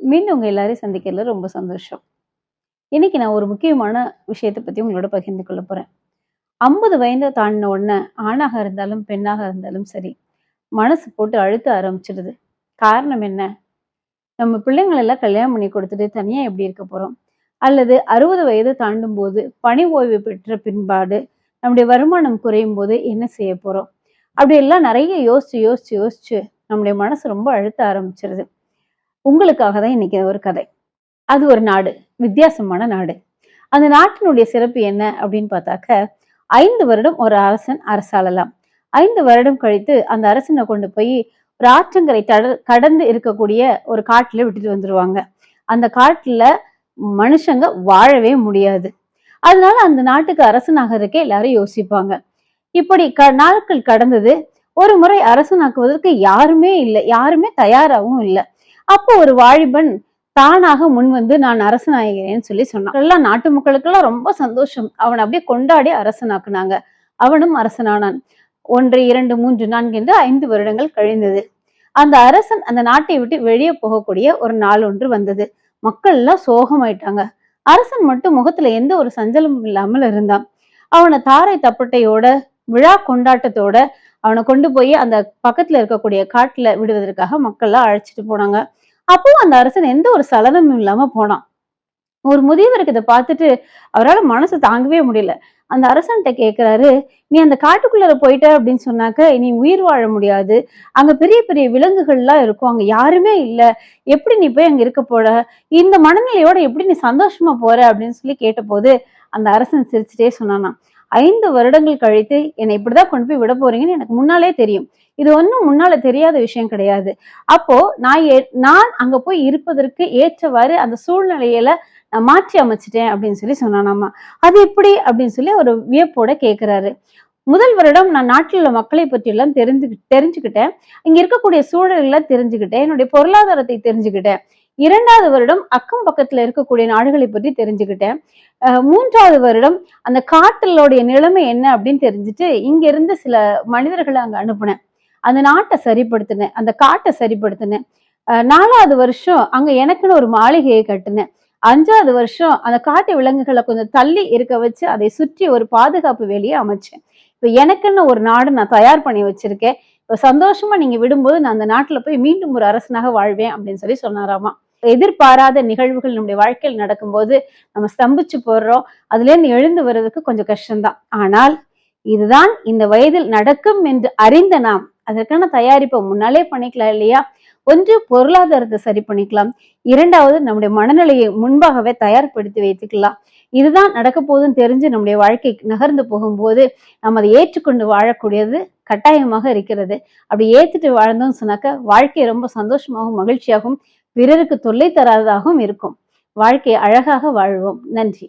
மீண்டும் உங்க எல்லாரையும் சந்திக்கிறதுல ரொம்ப சந்தோஷம். இன்னைக்கு நான் ஒரு முக்கியமான விஷயத்தை பத்தி உங்களோட பகிர்ந்து கொள்ள போறேன். 50 வயதை தாண்டின உடனே ஆணாக இருந்தாலும் பெண்ணாக இருந்தாலும் சரி, மனசு போட்டு அழுத்த ஆரம்பிச்சிடுது. காரணம் என்ன? நம்ம பிள்ளைங்களை எல்லாம் கல்யாணம் பண்ணி கொடுத்துட்டு தனியா எப்படி இருக்க போறோம்? அல்லது 60 வயது தாண்டும் போது பணி ஓய்வு பெற்ற பின்பாடு நம்முடைய வருமானம் குறையும் போது என்ன செய்ய போறோம்? அப்படி எல்லாம் நிறைய யோசிச்சு யோசிச்சு யோசிச்சு நம்முடைய மனசு ரொம்ப அழுத்த ஆரம்பிச்சிருது. உங்களுக்காக தான் இன்னைக்கு ஒரு கதை. அது ஒரு நாடு, வித்தியாசமான நாடு. அந்த நாட்டினுடைய சிறப்பு என்ன அப்படின்னு பார்த்தாக்க, 5 வருடம் ஒரு அரசன் அரசாளலாம். 5 வருடம் கழித்து அந்த அரசனை கொண்டு போய் ஒரு ஆற்றங்கரை கடந்து இருக்கக்கூடிய ஒரு காட்டுல விட்டுட்டு வந்துருவாங்க. அந்த காட்டுல மனுஷங்க வாழவே முடியாது. அதனால அந்த நாட்டுக்கு அரசனாக இருக்க எல்லாரும் யோசிப்பாங்க. இப்படி நாட்கள் கடந்தது. ஒரு முறை அரசனாக்குவதற்கு யாருமே இல்லை, யாருமே தயாராகவும் இல்லை. அப்போ ஒரு வாலிபன் தானாக முன் வந்து நான் அரசனாகிறேன்னு சொல்லி சொன்னான். எல்லாம் நாட்டு மக்களுக்கெல்லாம் ரொம்ப சந்தோஷம். அவனை அப்படியே கொண்டாடி அரசனாக்குனாங்க. அவனும் அரசனானான். 1, 2, 3, 4 என்று 5 வருடங்கள் கழிந்தது. அந்த அரசன் அந்த நாட்டை விட்டு வெளியே போகக்கூடிய ஒரு நாள் ஒன்று வந்தது. மக்கள் எல்லாம் சோகமாயிட்டாங்க. அரசன் மட்டும் முகத்துல எந்த ஒரு சஞ்சலமும் இல்லாமல் இருந்தான். அவனை தாரை தப்பட்டையோட விழா கொண்டாட்டத்தோட அவனை கொண்டு போய் அந்த பக்கத்துல இருக்கக்கூடிய காட்டுல விடுவதற்காக மக்கள் எல்லாம் அழைச்சிட்டு போனாங்க. அப்போ அந்த அரசன் எந்த ஒரு சலனமும் இல்லாம போனான். ஒரு முதியவருக்கு இதை பார்த்துட்டு அவரால் மனசு தாங்கவே முடியல. அந்த அரசன்ட்ட கேட்கிறாரு, நீ அந்த காட்டுக்குள்ளார போயிட்ட அப்படின்னு சொன்னாக்க நீ உயிர் வாழ முடியாது. அங்க பெரிய பெரிய விலங்குகள் எல்லாம் இருக்கும், அங்க யாருமே இல்ல. எப்படி நீ போய் அங்க இருக்க போற? இந்த மனநிலையோட எப்படி நீ சந்தோஷமா போற அப்படின்னு சொல்லி கேட்ட போது அந்த அரசன் சிரிச்சுட்டே சொன்னானா, 5 வருடங்கள் கழித்து என்னை இப்படிதான் கொண்டு போய் விட போறீங்கன்னு எனக்கு முன்னாலே தெரியும். இது ஒன்றும் முன்னால தெரியாத விஷயம் கிடையாது. அப்போ நான் அங்க போய் இருப்பதற்கு ஏற்றவாறு அந்த சூழ்நிலையில நான் மாற்றி அமைச்சிட்டேன் அப்படின்னு சொல்லி சொன்னானாமா. அது எப்படி அப்படின்னு சொல்லி ஒரு வியப்போட கேட்கிறாரு. முதல் வருடம் நான் நாட்டில் உள்ள மக்களை பற்றி எல்லாம் தெரிஞ்சுக்கிட்டேன். இங்க இருக்கக்கூடிய சூழல்களை தெரிஞ்சுக்கிட்டேன். என்னுடைய பொருளாதாரத்தை தெரிஞ்சுக்கிட்டேன். 2வது வருடம் அக்கம் பக்கத்துல இருக்கக்கூடிய நாடுகளை பற்றி தெரிஞ்சுக்கிட்டேன். 3வது வருடம் அந்த காட்டிலோடைய நிலைமை என்ன அப்படின்னு தெரிஞ்சுட்டு இங்க இருந்து சில மனிதர்களை அங்க அனுப்புனேன். அந்த நாட்டை சரிப்படுத்தினேன், அந்த காட்டை சரிப்படுத்தினேன். 4வது வருஷம் அங்க எனக்குன்னு ஒரு மாளிகையை கட்டினேன். 5வது வருஷம் அந்த காட்டு விலங்குகளை கொஞ்சம் தள்ளி இருக்க வச்சு அதை சுற்றி ஒரு பாதுகாப்பு வேலையை அமைச்சேன். இப்ப எனக்குன்னு ஒரு நாடு நான் தயார் பண்ணி வச்சிருக்கேன். இப்ப சந்தோஷமா நீங்க விடும்போது நான் அந்த நாட்டுல போய் மீண்டும் ஒரு அரசனாக வாழ்வேன் அப்படின்னு சொல்லி சொன்னாராமா. எதிர்பாராத நிகழ்வுகள் நம்முடைய வாழ்க்கையில் நடக்கும்போது நம்ம ஸ்தம்பிச்சு போடுறோம். அதுல இருந்து எழுந்து வர்றதுக்கு கொஞ்சம் கஷ்டம்தான். ஆனால் இதுதான் இந்த வயதில் நடக்கும் என்று அறிந்த நாம் அதற்கான தயாரிப்பை முன்னாலே பண்ணிக்கலாம் இல்லையா? ஒன்று, பொருளாதாரத்தை சரி பண்ணிக்கலாம். 2வது, நம்முடைய மனநிலையை முன்பாகவே தயார்படுத்தி வைத்துக்கலாம். இதுதான் நடக்க போகுதுன்னு தெரிஞ்சு நம்முடைய வாழ்க்கை நகர்ந்து போகும்போது நம்ம அதை ஏற்றுக்கொண்டு வாழக்கூடியது கட்டாயமாக இருக்கிறது. அப்படி ஏத்துட்டு வாழ்ந்தோம்னு சொன்னாக்க வாழ்க்கை ரொம்ப சந்தோஷமாகவும் மகிழ்ச்சியாகவும் பிறருக்கு தொல்லை தராததாகவும் இருக்கும். வாழ்க்கையை அழகாக வாழ்வோம். நன்றி.